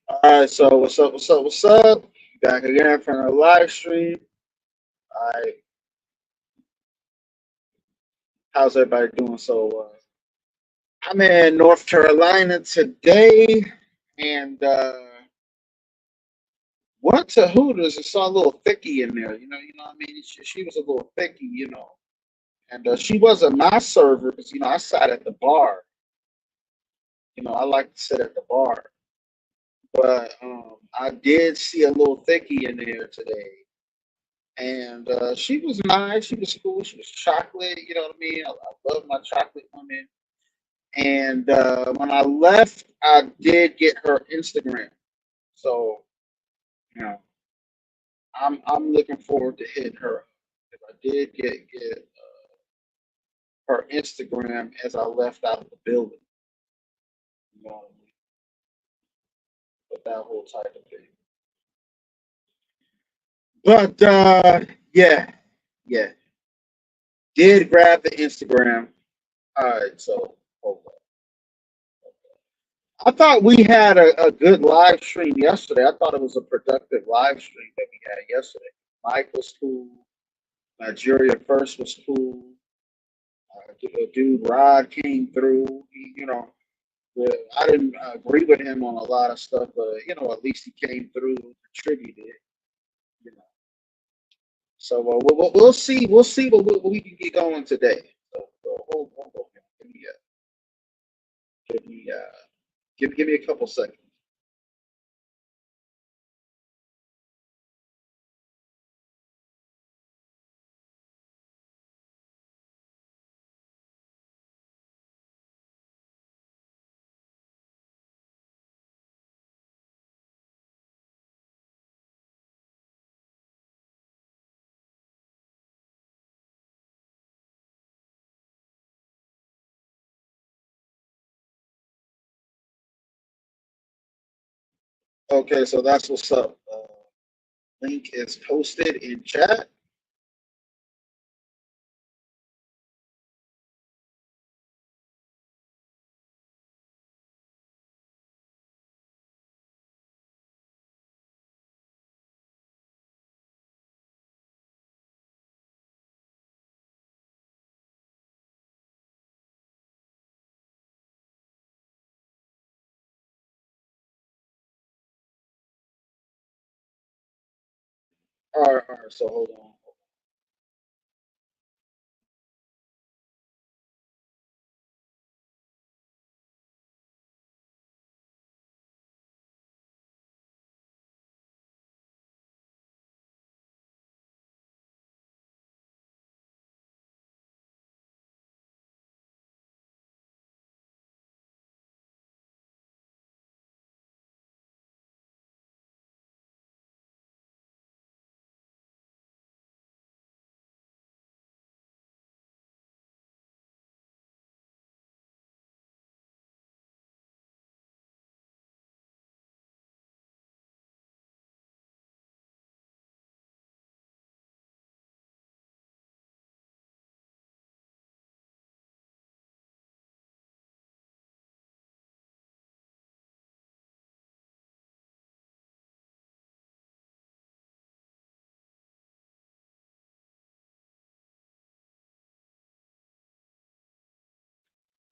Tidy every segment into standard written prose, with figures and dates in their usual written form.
All right, so what's up? What's up? What's up? Back again from the live stream. All right, how's everybody doing? I'm in North Carolina today, and went to Hooters and saw a little thickie in there. You know what I mean. She was a little thickie, and she wasn't my server because I sat at the bar. I like to sit at the bar, but I did see a little thickie in there today. And she was nice. She was cool. She was chocolate. You know what I mean? I love my chocolate women. And when I left, I did get her Instagram. So you know, I'm looking forward to hitting her. If I did get her Instagram as I left out of the building, you know, what I mean? With that whole type of thing. But yeah, yeah, did grab the Instagram. All right, so hold on. I thought we had a good live stream yesterday. I thought it was a productive live stream that we had yesterday. Mike was cool. Nigeria First was cool. Dude Rod came through. I didn't agree with him on a lot of stuff, but at least he came through, contributed. You know, so we'll see. We'll see what we can get going today. So hold on. Give me, give me a couple seconds. Okay, so that's what's up. Link is posted in chat. All right. So hold on.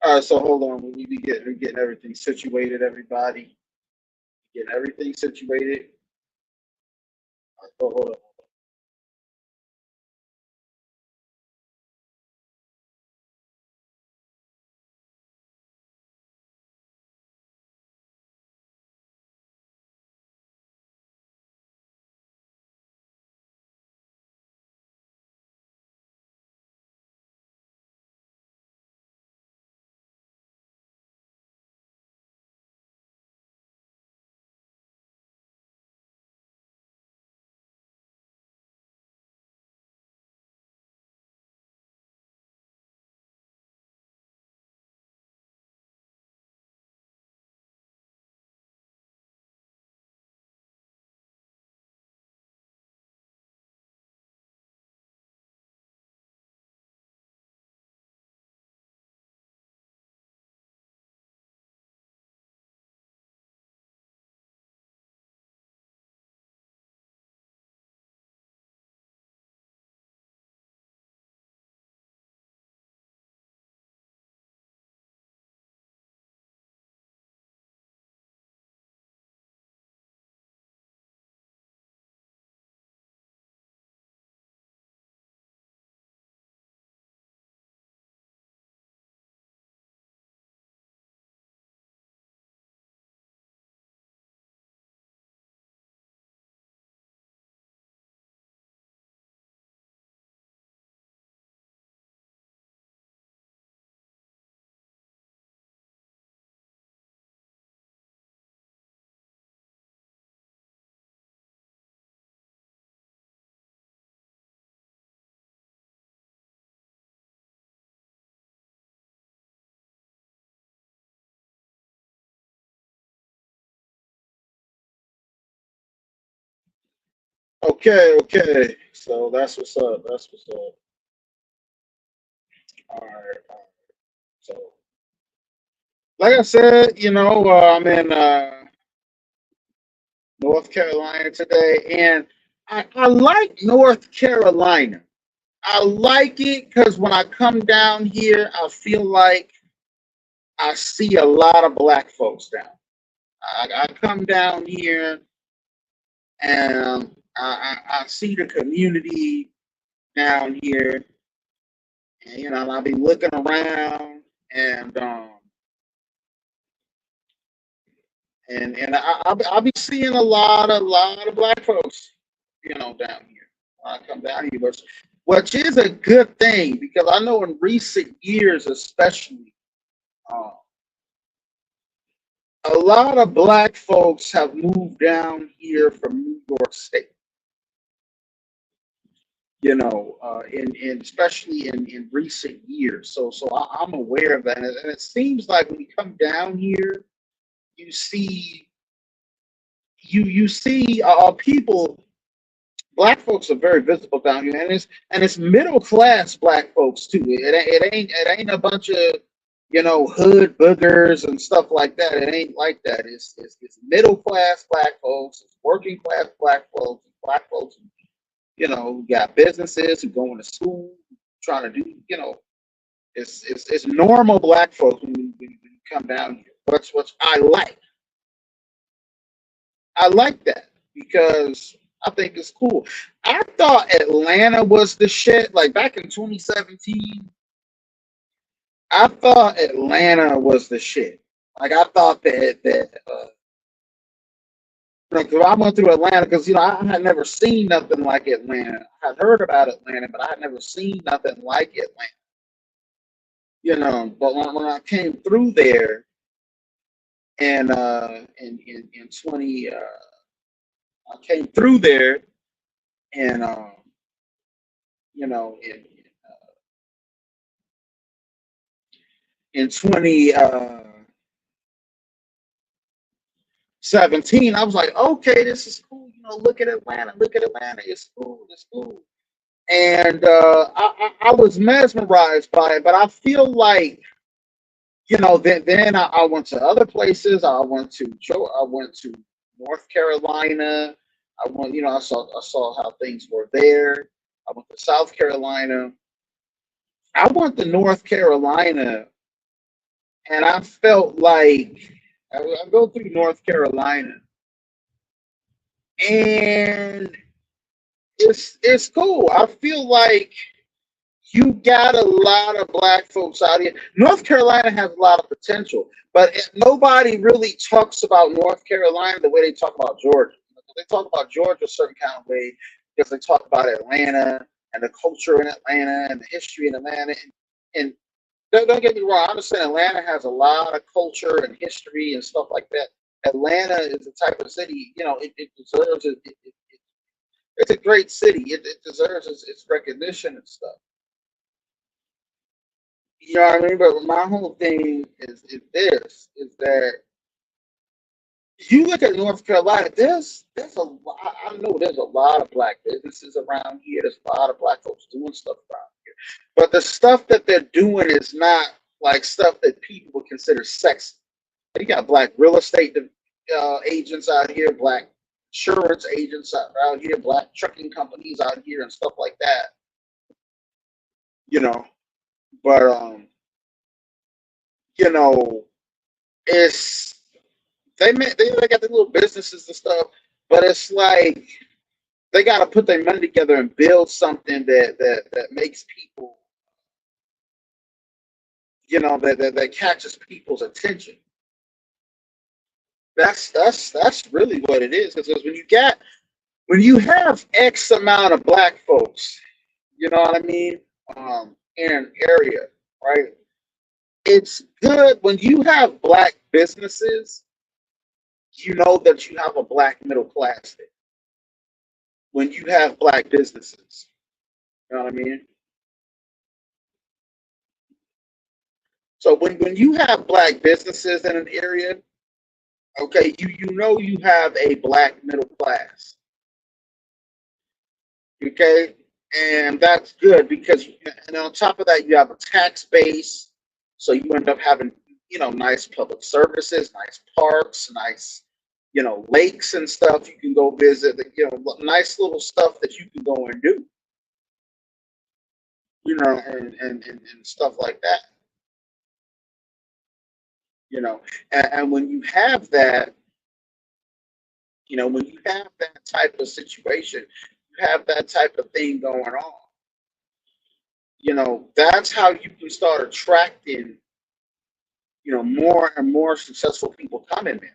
All right, so hold on. We're getting everything situated, everybody. Getting everything situated. All right, hold on. Okay, okay. So that's what's up. That's what's up. All right. All right. So, like I said, I'm in North Carolina today, and I like North Carolina. I like it because when I come down here, I feel like I see a lot of black folks down. I come down here and I see the community down here, and I'll be looking around and I'll be seeing a lot of black folks, down here. When I come down here, which is a good thing because I know in recent years, especially, uh, a lot of black folks have moved down here from New York State. In especially in recent years. I'm aware of that, and it seems like when you come down here, you see you see people. Black folks are very visible down here, and it's middle class black folks too. It ain't a bunch of hood boogers and stuff like that. It ain't like that. It's middle class black folks. It's working class black folks. Black folks, who got businesses, who going to school, trying to do, it's normal black folks when you come down here. What I like. I like that because I think it's cool. I thought Atlanta was the shit. Like back in 2017, I thought Atlanta was the shit. Like I thought that 'cause I went through Atlanta because I had never seen nothing like Atlanta. I had heard about Atlanta, but I had never seen nothing like Atlanta. But when I came through there in 20 I came through there and in 2017, I was like, okay, this is cool. Look at Atlanta. Look at Atlanta. It's cool. It's cool. And I was mesmerized by it, but I feel like then I went to other places. I went to North Carolina. I saw how things were there. I went to South Carolina. I went to North Carolina, and I felt like I go through North Carolina, and it's cool. I feel like you got a lot of black folks out here. North Carolina has a lot of potential, but nobody really talks about North Carolina the way they talk about Georgia. They talk about Georgia a certain kind of way because they talk about Atlanta and the culture in Atlanta and the history in Atlanta. And don't get me wrong, I understand Atlanta has a lot of culture and history and stuff like that. Atlanta is the type of city, it deserves it. It's a great city. It deserves its recognition and stuff. You know what I mean? But my whole thing is that you look at North Carolina, there's a lot, I know there's a lot of black businesses around here. There's a lot of black folks doing stuff around here. But the stuff that they're doing is not like stuff that people would consider sexy. You got black real estate agents out here, black insurance agents out here, black trucking companies out here, and stuff like that. You know, but you know, it's they got the little businesses and stuff, but it's like they got to put their money together and build something that makes people, that catches people's attention. That's really what it is. Because when you have X amount of black folks, you know what I mean, in an area, right? It's good when you have black businesses. You know that you have a black middle class there. When you have black businesses, you know what I mean. So when you have black businesses in an area, okay, you know you have a black middle class. Okay, and that's good because and on top of that, you have a tax base, so you end up having nice public services, nice parks, nice lakes and stuff you can go visit. Nice little stuff that you can go and do, and stuff like that. You know, and when you have that, when you have that type of situation, you have that type of thing going on. That's how you can start attracting more and more successful people coming in.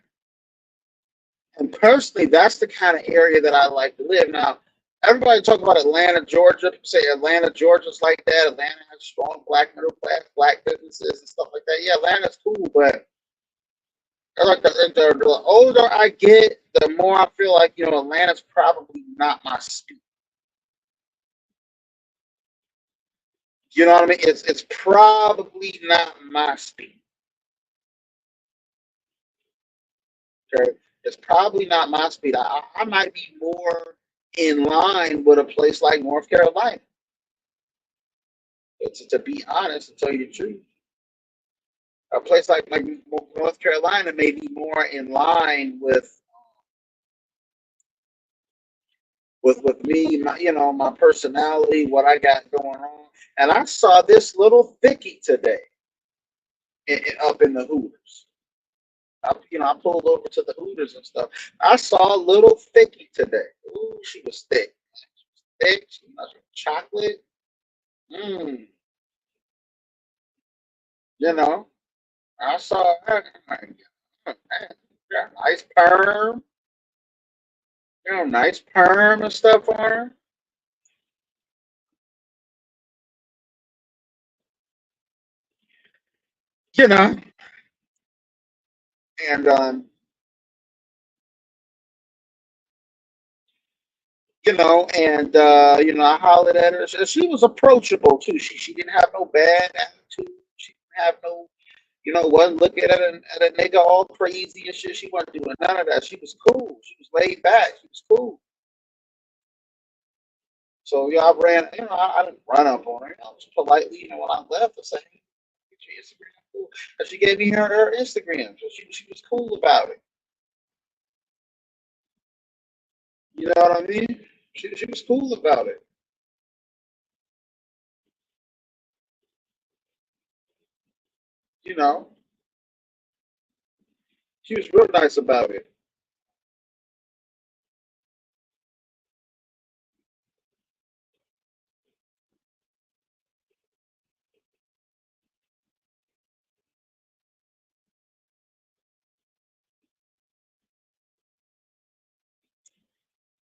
And personally, that's the kind of area that I like to live. Now, everybody talk about Atlanta, Georgia. People say Atlanta, Georgia's like that. Atlanta has strong black middle class, black businesses and stuff like that. Yeah, Atlanta's cool, but like the older I get, the more I feel like Atlanta's probably not my speed. You know what I mean? It's probably not my speed. Okay, it's probably not my speed. I might be more in line with a place like North Carolina. To be honest, to tell you the truth, a place like North Carolina may be more in line with me, my personality, what I got going on. And I saw this little thickie today up in the Hooters. I pulled over to the Hooters and stuff. I saw a little thickie today. Ooh, she was thick. Thick. She was chocolate. Mm, you know, I saw her. Nice perm. Nice perm and stuff on her. You know, and I hollered at her. She was approachable too. She didn't have no bad attitude. She didn't have no, wasn't looking at a nigga all crazy and shit. She wasn't doing none of that. She was cool. She was laid back. She was cool. So I ran. I didn't run up on her. Just politely. When I left, I said, "Hey, get your Instagram." Cool. And she gave me her Instagram. So she was cool about it. You know what I mean? She was cool about it. You know, she was real nice about it.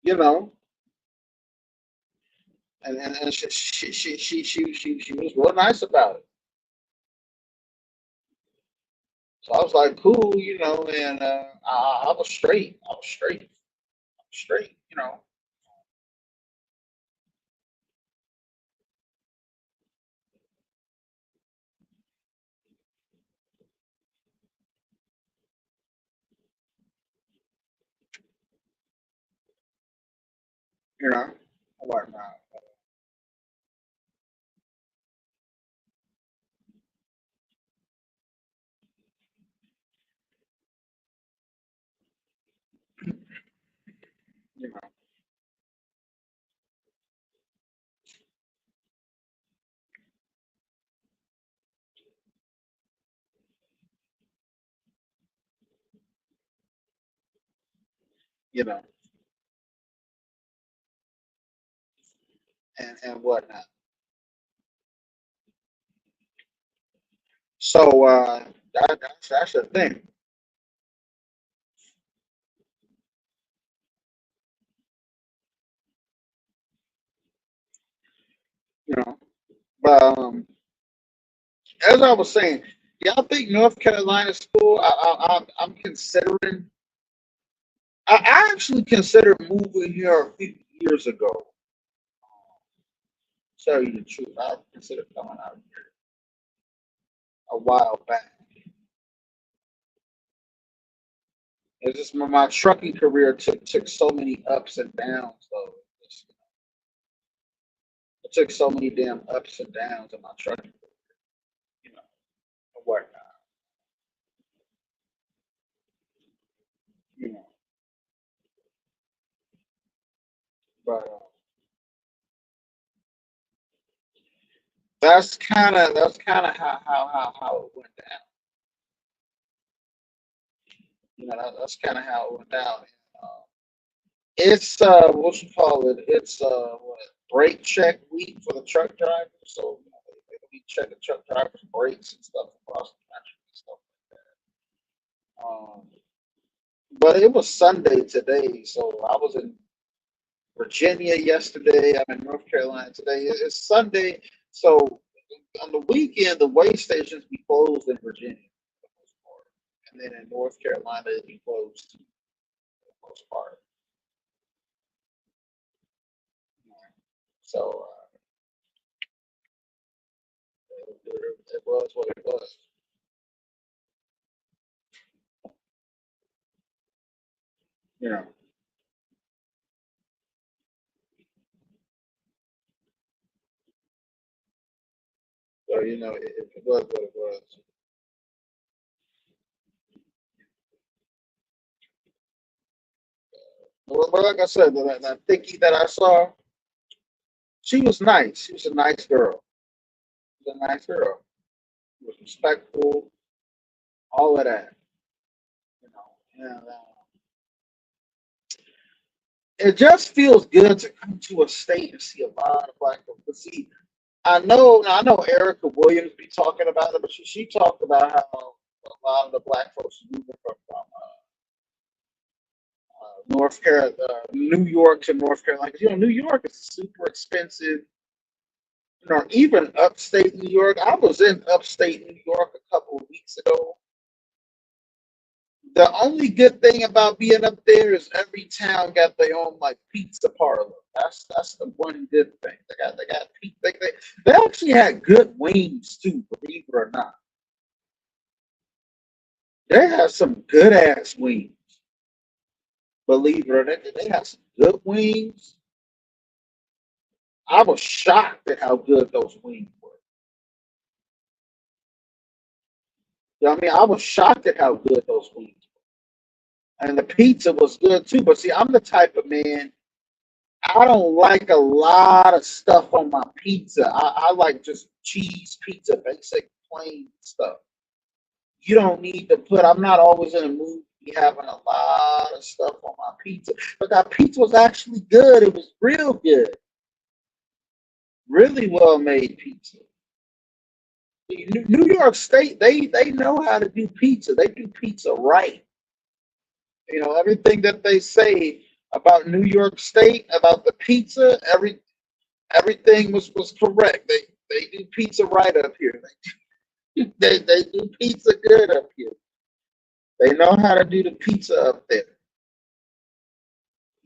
You know, and she was real nice about it. So I was like, cool, and I was straight. I was straight. I was straight. You know, whatnot. You know, you know, and whatnot. So that's the thing. You know, but as I was saying, y'all think North Carolina school? I'm considering. I actually considered moving here a few years ago. Tell you the truth, I considered coming out here a while back. It's just my trucking career took so many ups and downs though. I took so many damn ups and downs in my truck, you know, and whatnot, you know. But that's kind of how it went down. That's kind of how it went down. Uh, it's what you call it? It's what, brake check week for the truck drivers. So we check the truck drivers' brakes and stuff across the country and stuff like that. But it was Sunday today, so I was in Virginia yesterday. I'm in North Carolina today. It's Sunday, so on the weekend the weigh stations be closed in Virginia for the most part, and then in North Carolina it be closed for the most part. So it was what it was. You know, so it was what it was. But like I said, that Thickie that I saw, she was nice. She was a nice girl. She was a nice girl. She was respectful, all of that. You know, and it just feels good to come to a state and see a lot of black folks. But see, I know Erica Williams be talking about it, but she talked about how a lot of the black folks are moving from New York to North Carolina. 'Cause, New York is super expensive. Even upstate New York. I was in upstate New York a couple of weeks ago. The only good thing about being up there is every town got their own like pizza parlor. That's the one good thing. They got pizza. They actually had good wings too. Believe it or not, they have some good ass wings. Believe it or not, they have some good wings. I was shocked at how good those wings were. I was shocked at how good those wings were. And the pizza was good too. But see, I'm the type of man, I don't like a lot of stuff on my pizza. I like just cheese pizza, basic plain stuff. You don't need to put, I'm not always in a mood to be having a lot of stuff on my pizza. But that pizza was actually good. It was real good. Really well made pizza. New York State, they know how to do pizza. They do pizza right. Everything that they say about New York State, about the pizza, everything was correct. They do pizza right up here. They do pizza good up here. They know how to do the pizza up there.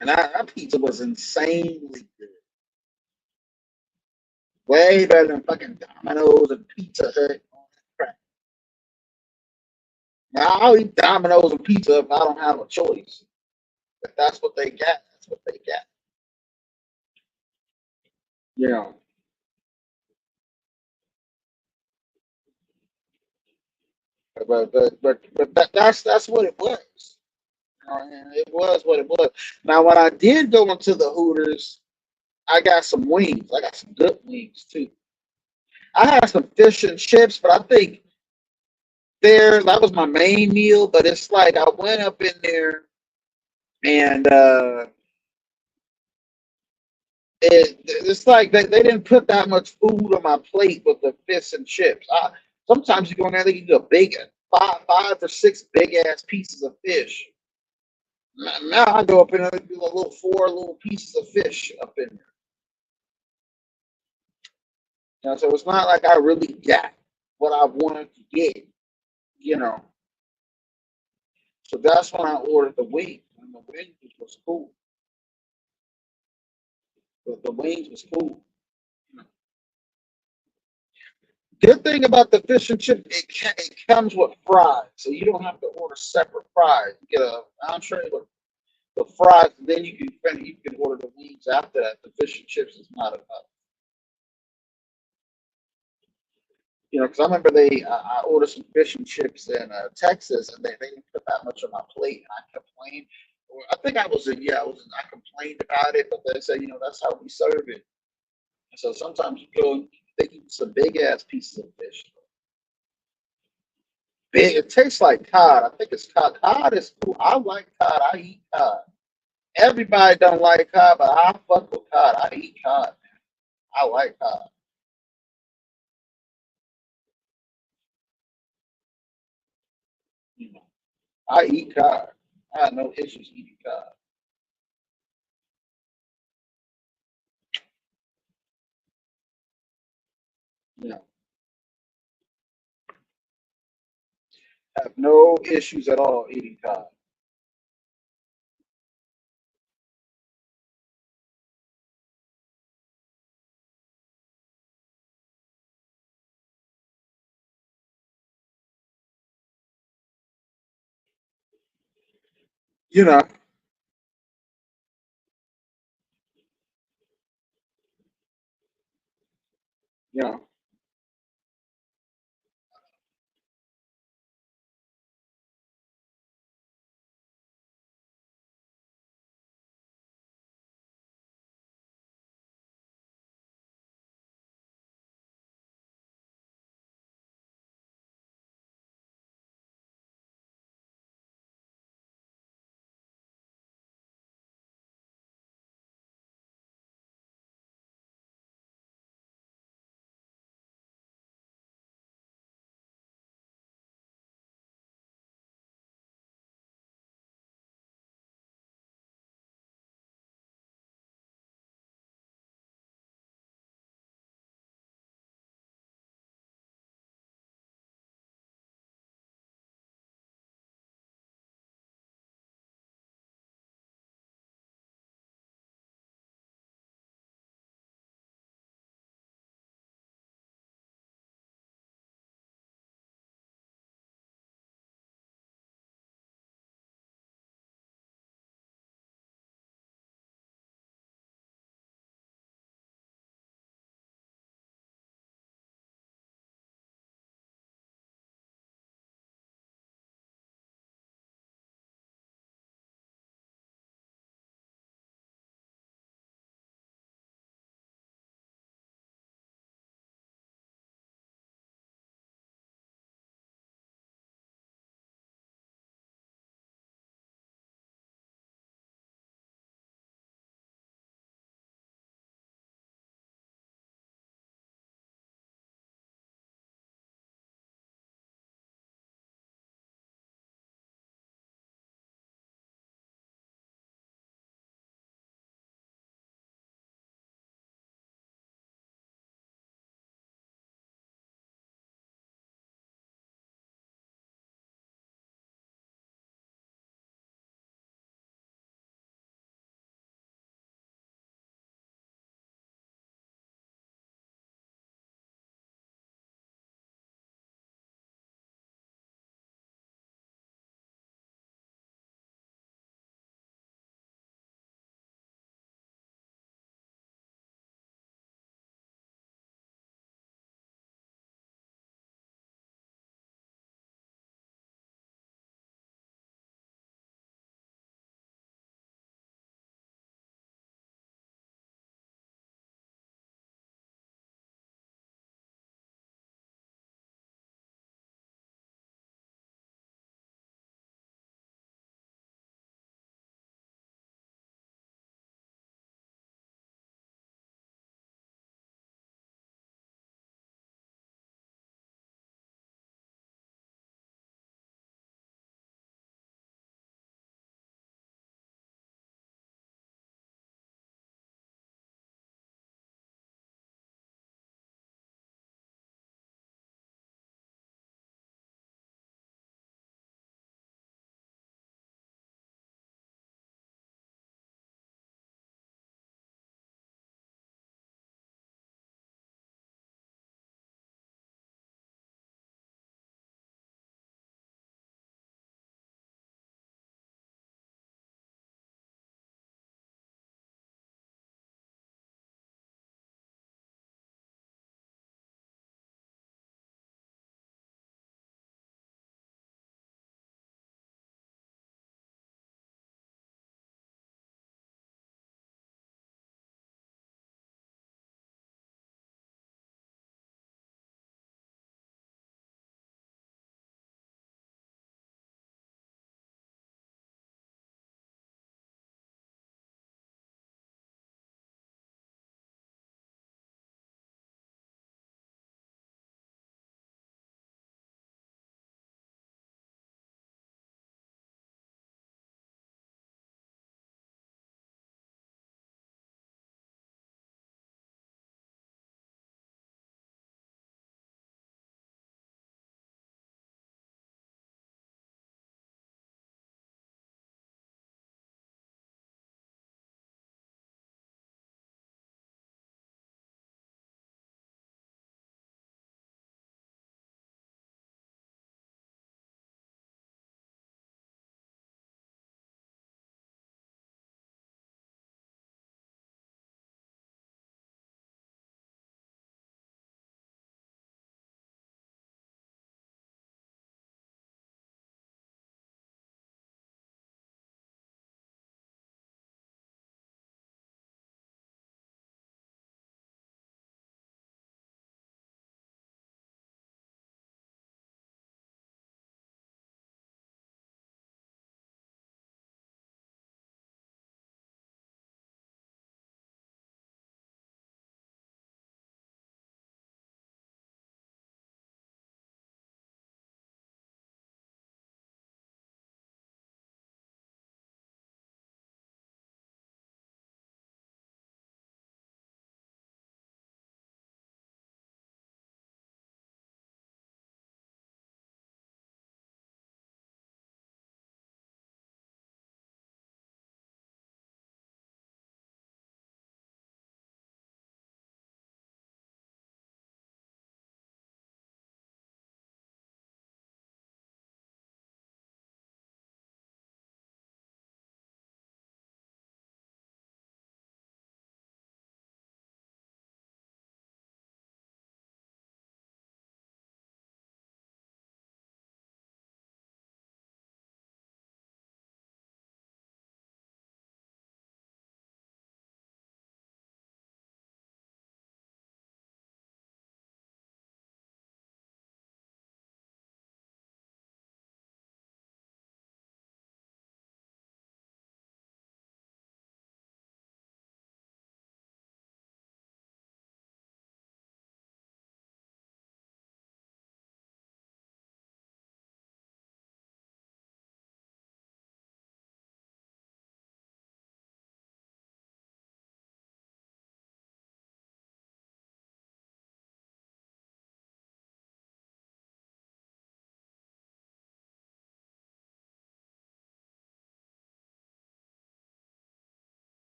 And our pizza was insanely good. Way better than fucking Domino's and Pizza Hut. Crap. Now, I'll eat Domino's and pizza if I don't have a choice. If that's what they got, that's what they got. You know. But that's what it was. And it was what it was. Now, when I did go into the Hooters, I got some wings. I got some good wings too. I had some fish and chips, but I think that was my main meal. But it's like I went up in there and it's like they didn't put that much food on my plate with the fish and chips. Sometimes you go in there, they give you a big five or six big ass pieces of fish. Now I go up in there, they do a little four little pieces of fish up in there. So it's not like I really got what I wanted to get, you know. So that's when I ordered the wings, and the wings was cool. The wings was cool. Good thing about the fish and chip, it comes with fries, so you don't have to order separate fries. You get a entree with the fries, and then you can order the wings after that. The fish and chips is not enough. You know, because I remember I ordered some fish and chips in Texas, and they didn't put that much on my plate, and I complained. Or I think I was, yeah, I complained about it, but they said, you know, that's how we serve it. And so sometimes you go, they eat some big ass pieces of fish. Big, it tastes like cod. I think it's cod. Cod is cool. I like cod. I eat cod. Everybody don't like cod, but I fuck with cod. I eat cod. I like cod. You know, I eat cod. I have no issues eating cod. You know, have no issues at all eating cod. You know, you know.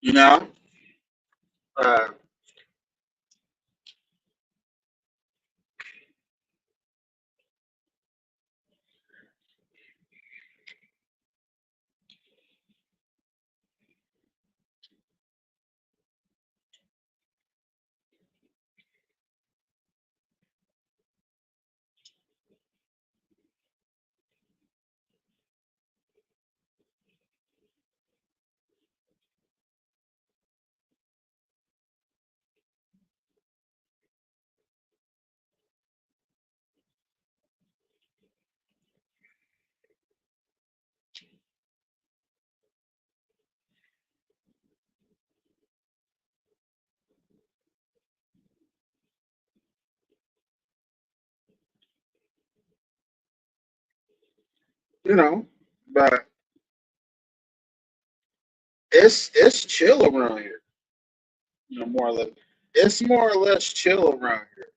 You know, uh, you know, but it's chill around here. You know, more or less, it's more or less chill around here.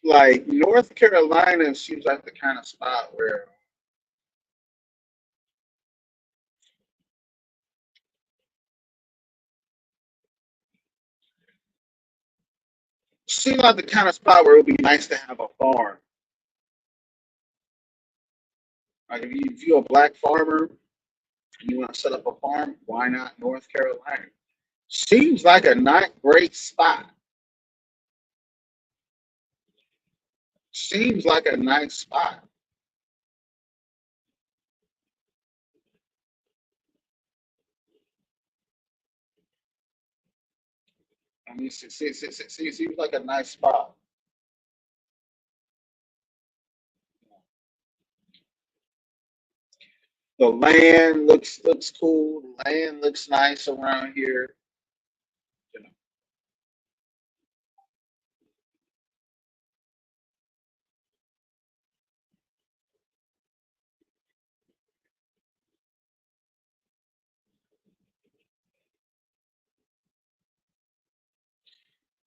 Like North Carolina seems like the kind of spot where seems like the kind of spot where it would be nice to have a farm. Like if you're a black farmer and you want to set up a farm, why not North Carolina? Seems like a not great spot. Seems like a nice spot. I mean, seems like a nice spot. The land looks cool. The land looks nice around here. You know,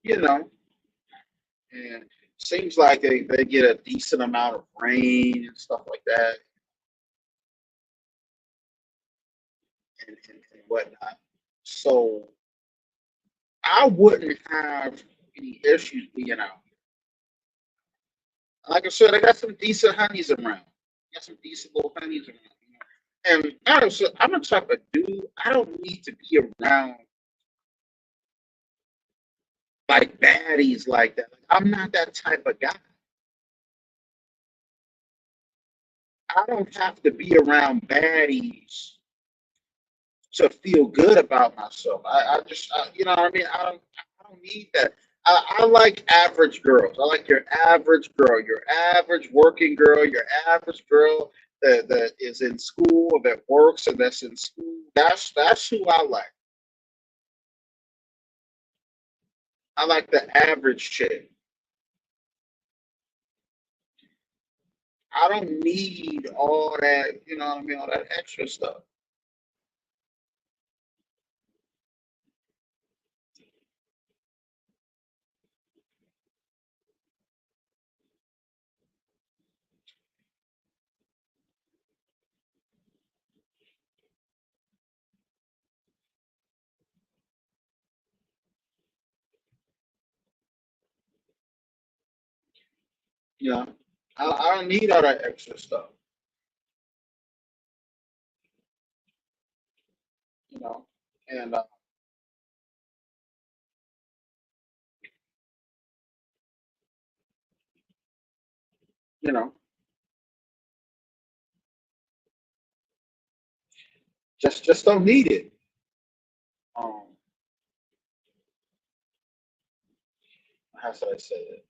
you know, and seems like they get a decent amount of rain and stuff like that and whatnot. So I wouldn't have any issues being out. Like I said, I got some decent honeys around. Got some decent little honeys around. And honestly, I'm the type of dude. I don't need to be around like baddies like that. Like, I'm not that type of guy. I don't have to be around baddies to feel good about myself. You know what I mean. I don't need that. I like average girls. I like your average girl, your average working girl, your average girl that is in school, that works, and that's in school. That's who I like. I like the average chick. I don't need all that. You know what I mean? All that extra stuff. You know, I don't need all that extra stuff. You know, and you know, just don't need it. Um, how should I say it?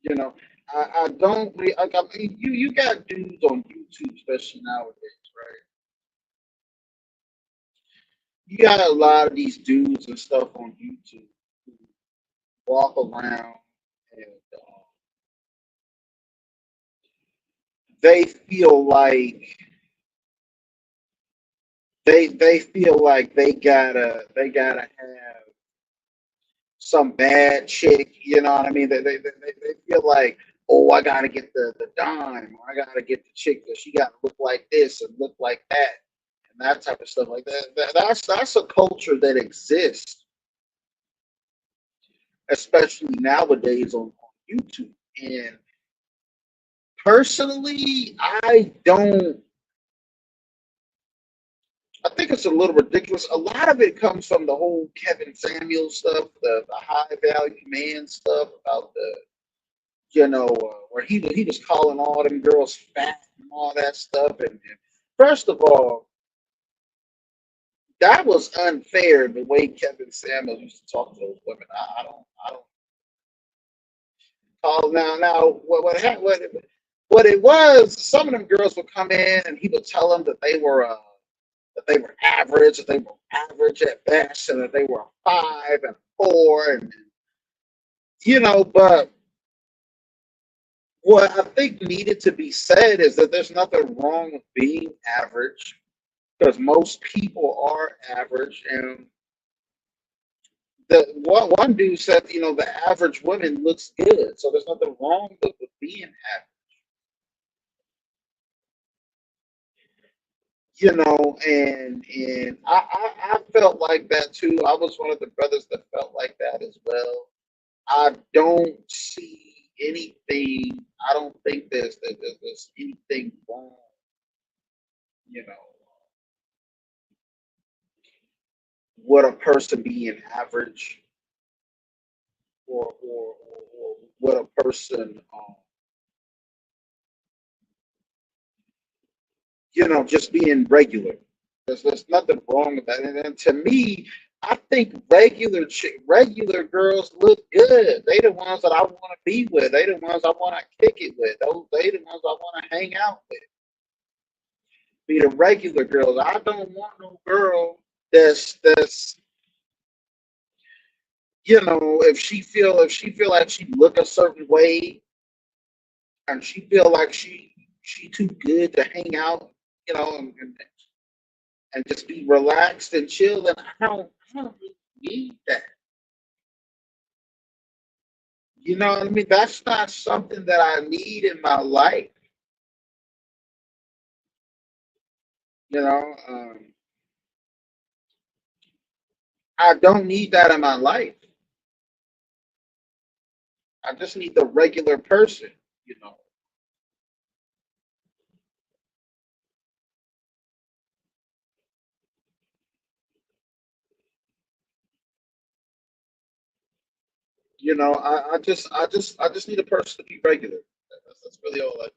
You know, I don't really. I mean, you got dudes on YouTube, especially nowadays, right? You got a lot of these dudes and stuff on YouTube who walk around and they feel like they feel like they gotta have. some bad chick. You know what I mean? They feel like, oh, I gotta get the dime, or I gotta get the chick that she gotta look like this and look like that, and that type of stuff like that's a culture that exists, especially nowadays on YouTube. And personally, I think it's a little ridiculous. A lot of it comes from the whole Kevin Samuels stuff, the high value man stuff about the, where he was calling all them girls fat and all that stuff. And first of all, that was unfair the way Kevin Samuels used to talk to those women. I don't call now what it was. Some of them girls would come in and he would tell them that they were average, that they were average at best, and that they were a 5 and 4, and but what I think needed to be said is that there's nothing wrong with being average because most people are average. And the one dude said, the average woman looks good, so there's nothing wrong with being average. And I felt like that too. I was one of the brothers that felt like that as well. I don't see anything. I don't think there's anything wrong, you know, with a person being average, or what a person, just being regular. There's nothing wrong with that. And to me, I think regular girls look good. They the ones that I want to be with. They the ones I want to kick it with. They the ones I want to hang out with. Be the regular girls. I don't want no girl that's if she feel like she look a certain way and she feel like she too good to hang out, and just be relaxed and chill, then I don't really need that. You know what I mean? That's not something that I need in my life. You know, I don't need that in my life. I just need the regular person. You know, I just need a person to be regular. That's really all I need.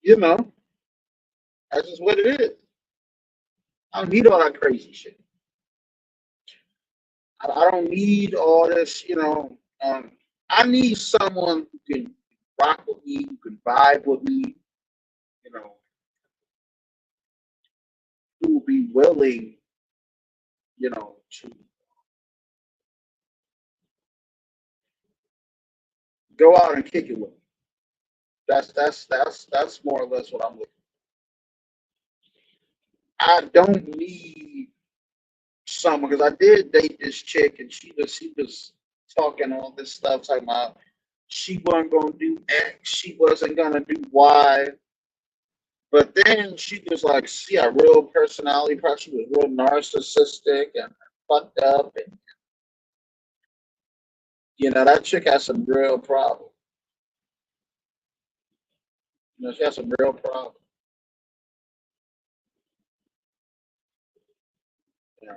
You know, that's just what it is. I don't need all that crazy shit. I don't need all this. I need someone who can rock with me, who can vibe with me. You know, who will be willing, to go out and kick it with me. That's more or less what I'm looking for. I don't need someone because I did date this chick and she was talking all this stuff, talking about she wasn't gonna do X, she wasn't gonna do Y. But then she was like, she had real personality, probably she was real narcissistic and fucked up, and that chick has some real problems. She has some real problems. You know,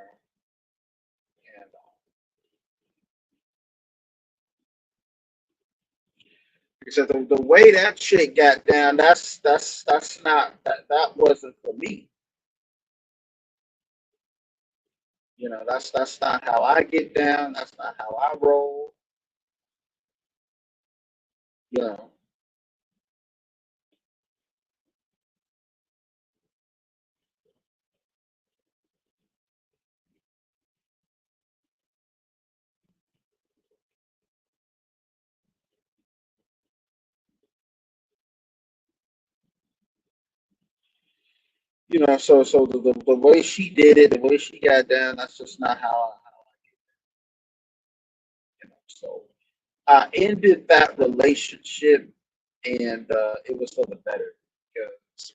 and because the way that chick got down, that's not that wasn't for me. That's not how I get down. That's not how I roll. You know, so the way she did it, the way she got down, that's just not how so I ended that relationship, and it was for the better. Because,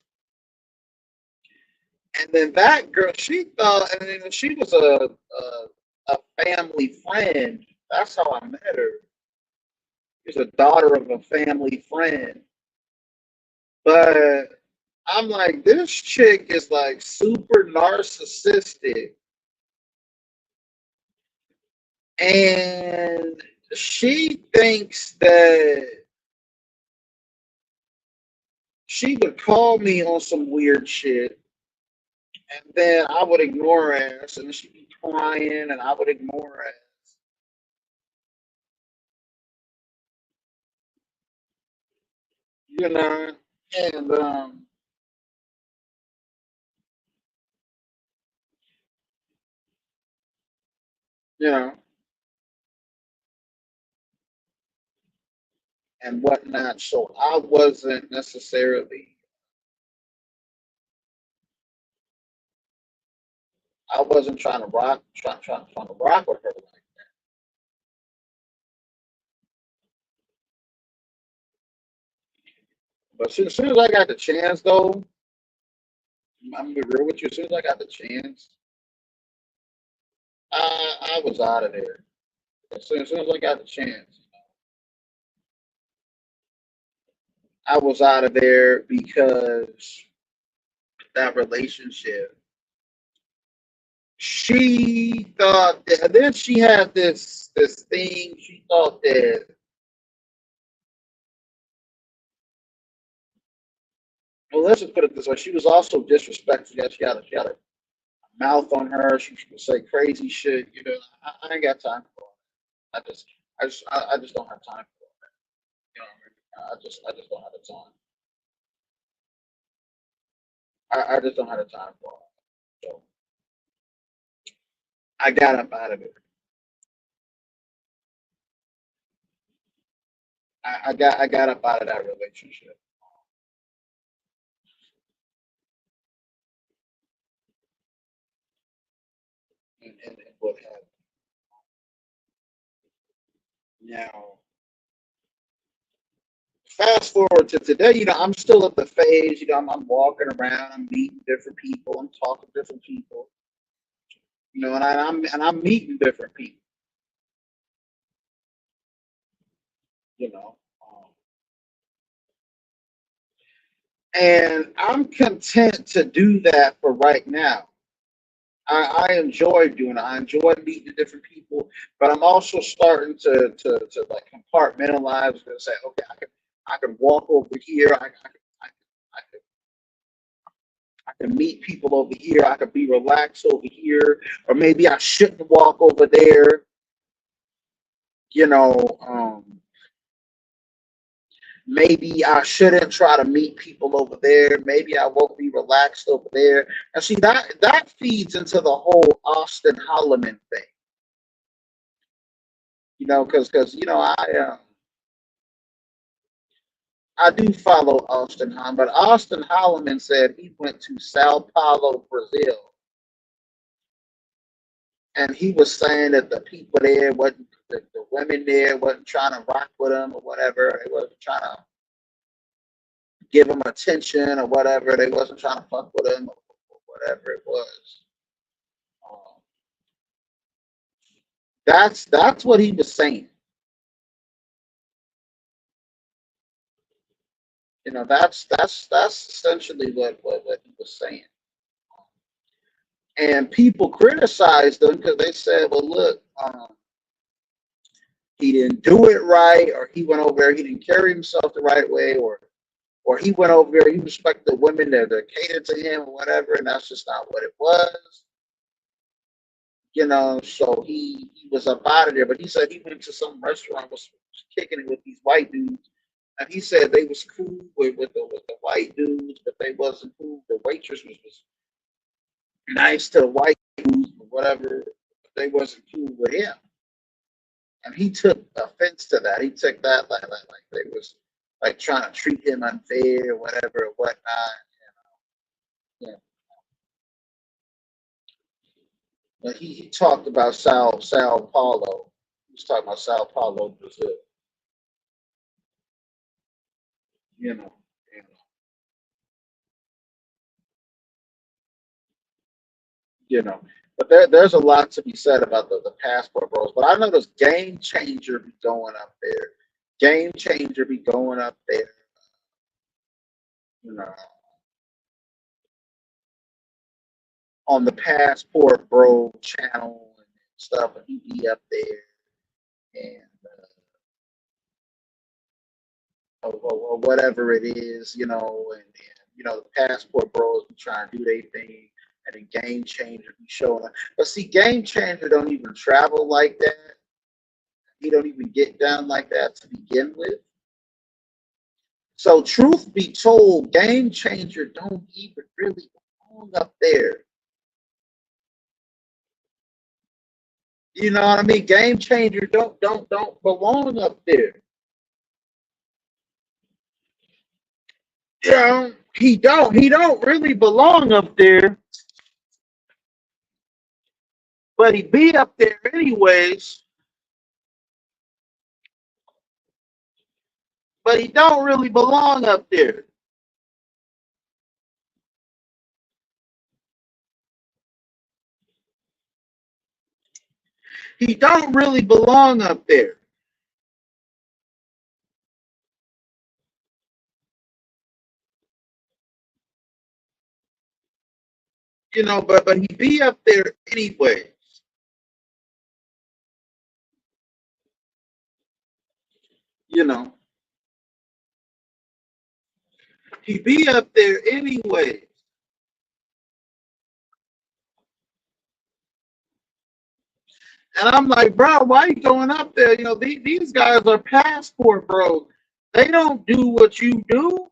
and then that girl, she thought, and then she was a family friend. That's how I met her. She's a daughter of a family friend. But I'm like, this chick is like super narcissistic, and she thinks that she would call me on some weird shit, and then I would ignore her ass, and she'd be crying, and I would ignore her ass, you know, and you know, and whatnot. So I wasn't necessarily, I wasn't trying to trying to rock with her. But soon as I got the chance, though, I'm gonna be real with you. As soon as I got the chance, I was out of there. As soon as I got the chance, I was out of there because that relationship. She thought that, and then she had this thing. She thought that, well, let's just put it this way. She was also disrespectful. She had a mouth on her. She would say crazy shit. I ain't got time for it. I just don't have time for it. I just don't have the time. I just don't have the time for it. So I got up out of it. I got up out of that relationship, and what happened now. Fast forward to today, I'm still at the phase. I'm walking around, I'm meeting different people, I'm talking to different people, and I'm meeting different people, you know, and I'm content to do that for right now. I enjoy doing it. I enjoy meeting different people, but I'm also starting to like compartmentalize and say, okay, I can walk over here. I can meet people over here. I could be relaxed over here, or maybe I shouldn't walk over there. You know, maybe I shouldn't try to meet people over there. Maybe I won't be relaxed over there. And see that feeds into the whole Austin Holloman thing. Because I do follow Austin Holloman, but Austin Holloman said he went to Sao Paulo, Brazil, and he was saying that the people there wasn't the women there wasn't trying to rock with him or whatever. They wasn't trying to give him attention or whatever. They wasn't trying to fuck with him or whatever it was. Um, that's what he was saying. That's essentially what he was saying. And people criticized him because they said, "Well, look, he didn't do it right, or he went over there, he didn't carry himself the right way, or he went over there, he respected the women that catered to him or whatever, and that's just not what it was." So he was up out of there. But he said he went to some restaurant, was kicking it with these white dudes, and he said they was cool with the white dudes, but they wasn't cool. The waitress was nice to the white dudes or whatever, but they wasn't cool with him. And he took offense to that. He took that like they was like trying to treat him unfair or whatever or whatnot. Yeah. But he talked about Sao Paulo. He was talking about Sao Paulo, Brazil. You know, you know, you know. But there's a lot to be said about the passport bros. But I know this game changer be going up there. Game changer be going up there. You know, on the passport bro channel and stuff, and he be up there and or whatever it is, and the passport bros be trying to do their thing, and then Game Changer be showing up. But see, Game Changer don't even travel like that. He don't even get down like that to begin with. So truth be told, Game Changer don't even really belong up there. You know what I mean? Game Changer don't belong up there. He don't really belong up there, but he be up there anyways. But he don't really belong up there. He don't really belong up there. But he be up there anyway. You know, he be up there anyway. And I'm like, bro, why you going up there? These guys are passport bros. They don't do what you do.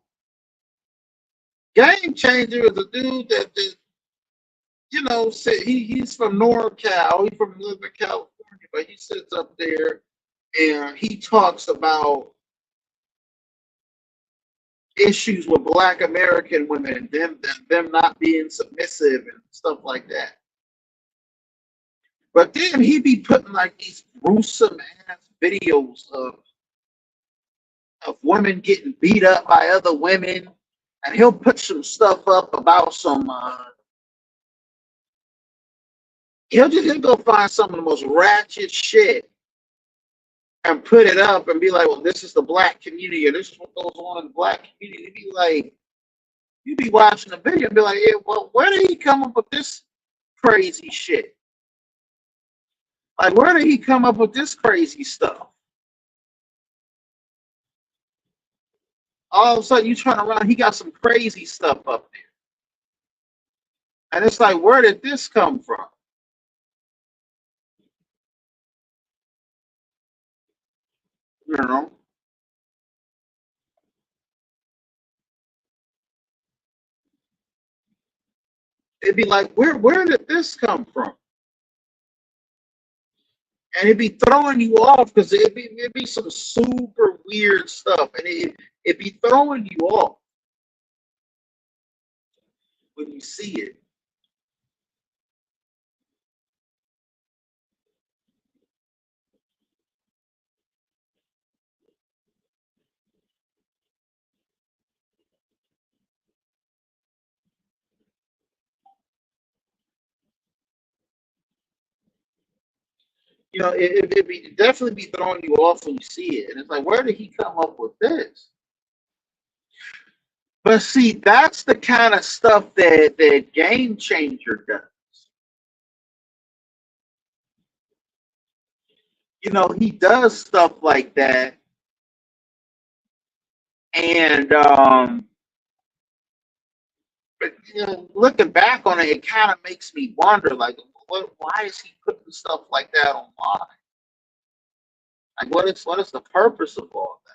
Game Changer is a dude that he's from NorCal. He's from Northern California, but he sits up there and he talks about issues with Black American women and them not being submissive and stuff like that. But then he be putting like these gruesome ass videos of women getting beat up by other women, and he'll put some stuff up about some. He'll go find some of the most ratchet shit and put it up and be like, "Well, this is the black community, or this is what goes on in the black community." Be like, you be watching the video and be like, "Yeah, well, where did he come up with this crazy shit? Like, where did he come up with this crazy stuff?" All of a sudden, you turn around, he got some crazy stuff up there, and it's like, where did this come from? You know, it'd be like, where did this come from? And it'd be throwing you off because it'd be some super weird stuff, and it'd be throwing you off when you see it. It'd be definitely be throwing you off when you see it, and it's like, where did he come up with this? But see, that's the kind of stuff that Game Changer does. He does stuff like that, and but looking back on it, it kind of makes me wonder, like, why is he putting stuff like that online? Like, what is the purpose of all that?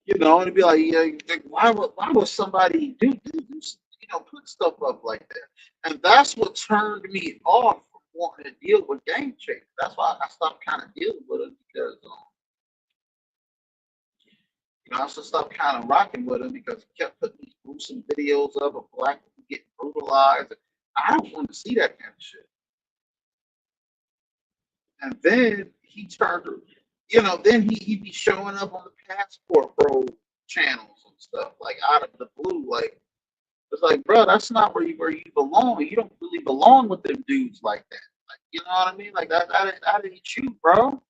And it'd be like, yeah, like, why would somebody put stuff up like that? And that's what turned me off from wanting to deal with game changers. That's why I stopped kind of dealing with them because I just stopped kind of rocking with him because he kept putting these gruesome videos of black people getting brutalized. I don't want to see that kind of shit. And then he turned, then he be showing up on the Passport Bro channels and stuff like out of the blue. Like it's like, bro, that's not where you belong. You don't really belong with them dudes like that. Like, you know what I mean? Like that ain't you, bro.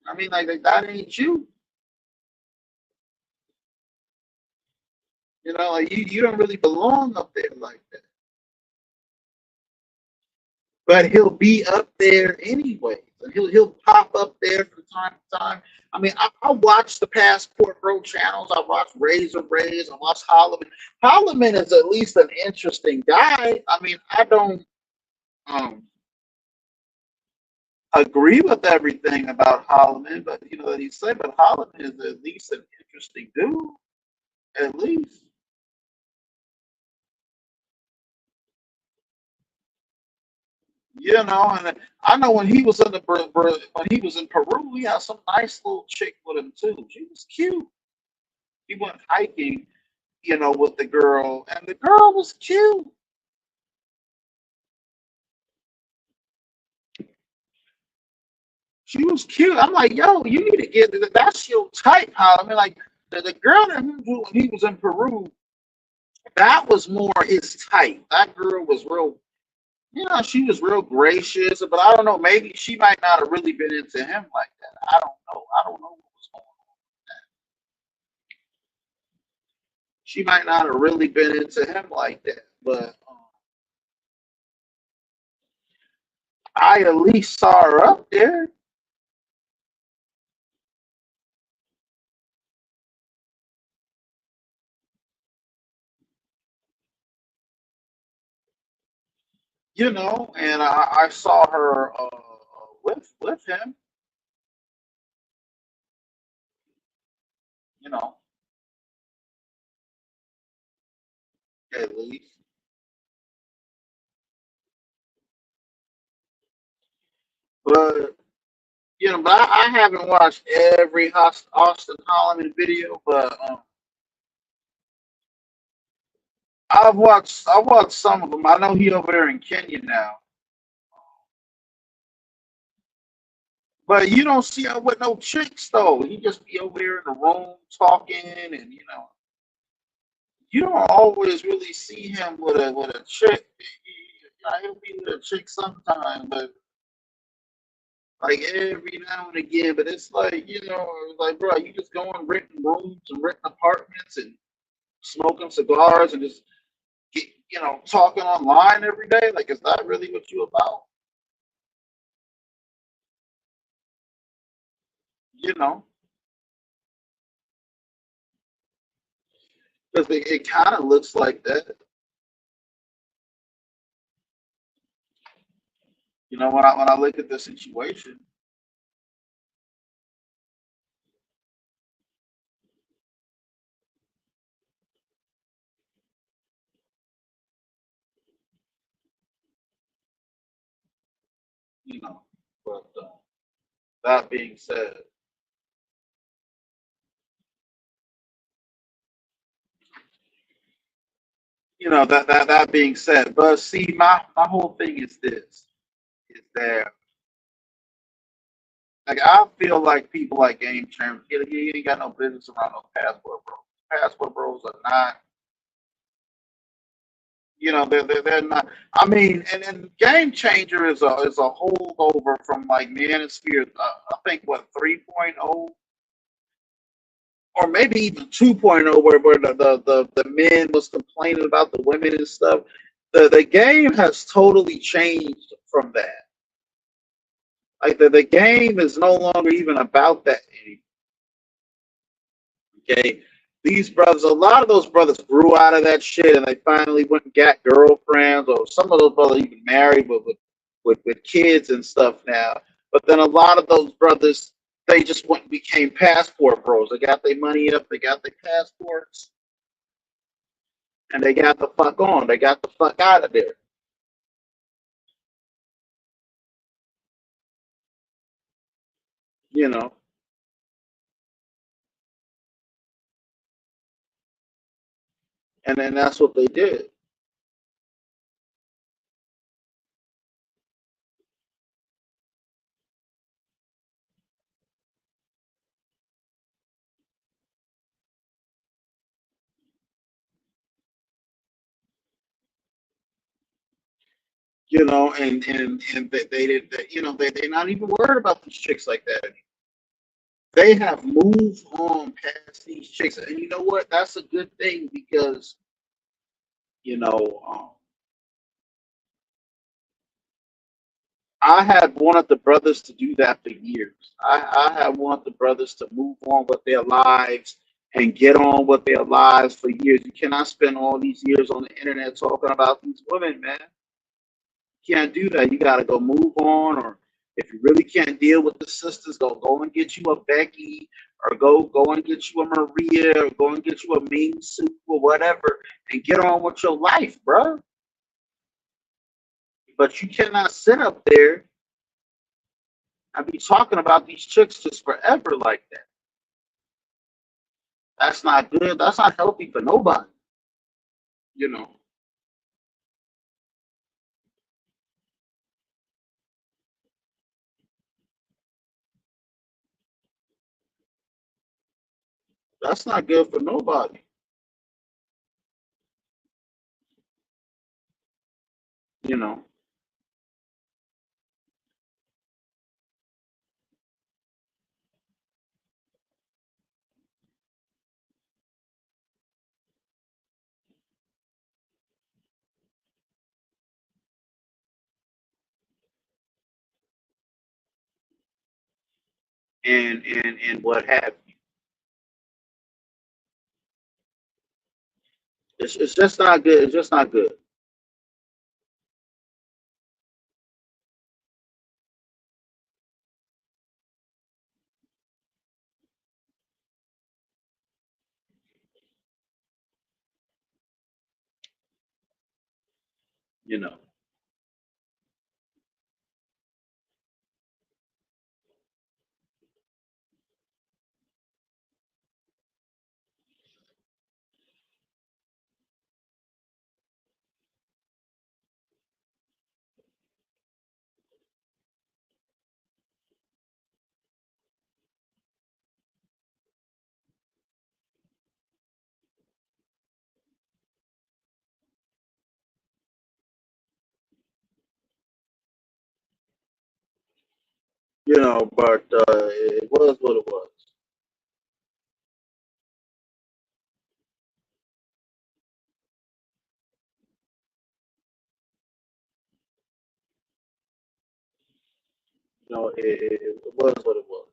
I mean, like that ain't you. Like you don't really belong up there like that. But he'll be up there anyway. He'll pop up there from time to time. I mean, I watch the Passport Bro channels. I watch Razor Rays. I watch Holloman. Holloman is at least an interesting guy. I mean, I don't um, agree with everything about Holloman, but that he said, but Holloman is at least an interesting dude. At least. And I know when he was when he was in Peru, he had some nice little chick with him too. She was cute. He went hiking, with the girl, and the girl was cute. She was cute. I'm like, yo, you need to get that's your type, How I mean, like the girl that when he was in Peru, that was more his type. That girl was real, she was real gracious, but I don't know, maybe she might not have really been into him like that. I don't know. I don't know what was going on. She might not have really been into him like that, but I at least saw her up there. And I saw her with him, you know, at least. But but I haven't watched every Austin Holloman video, but I've watched some of them. I know he over there in Kenya now, but you don't see him with no chicks though. He just be over there in the room talking, and you don't always really see him with a chick. He'll be with a chick sometime, but like every now and again. But it's like it's like, bro, you just going renting rooms and renting apartments and smoking cigars and just talking online every day. Like, is that really what you about? You know, because it kind of looks like that. When I look at the situation, you know. But that being said, that being said, but see, my whole thing is this: is that Like I feel like people like Game Changers, you ain't got no business around no passport bros. Passport bros are not, they're not. I mean, and Game Changer is a holdover from like Manosphere. I think what 3.0 or maybe even 2.0, where the men was complaining about the women and stuff. The game has totally changed from that. Like the game is no longer even about that anymore. Okay. These brothers, a lot of those brothers grew out of that shit and they finally went and got girlfriends, or some of those brothers even married with kids and stuff now. But then a lot of those brothers, they just went and became passport bros. They got their money up, they got their passports, and they got the fuck on. They got the fuck out of there. You know, and then that's what they did. And they did, they're not even worried about these chicks like that anymore. They have moved on past these chicks, and you know what? That's a good thing because you know I had wanted the brothers to do that for years. I had wanted the brothers to move on with their lives and get on with their lives for years. You cannot spend all these years on the internet talking about these women, man. You can't do that. You got to go move on, or if you really can't deal with the sisters, go and get you a Becky, or go and get you a Maria, or go and get you a Ming Soup or whatever, and get on with your life, bro. But you cannot sit up there and be talking about these chicks just forever like that. That's not good. That's not healthy for nobody. You know, that's not good for nobody. You know, and what have you. It's just not good. It's just not good. You know, but it was what it was. It was what it was.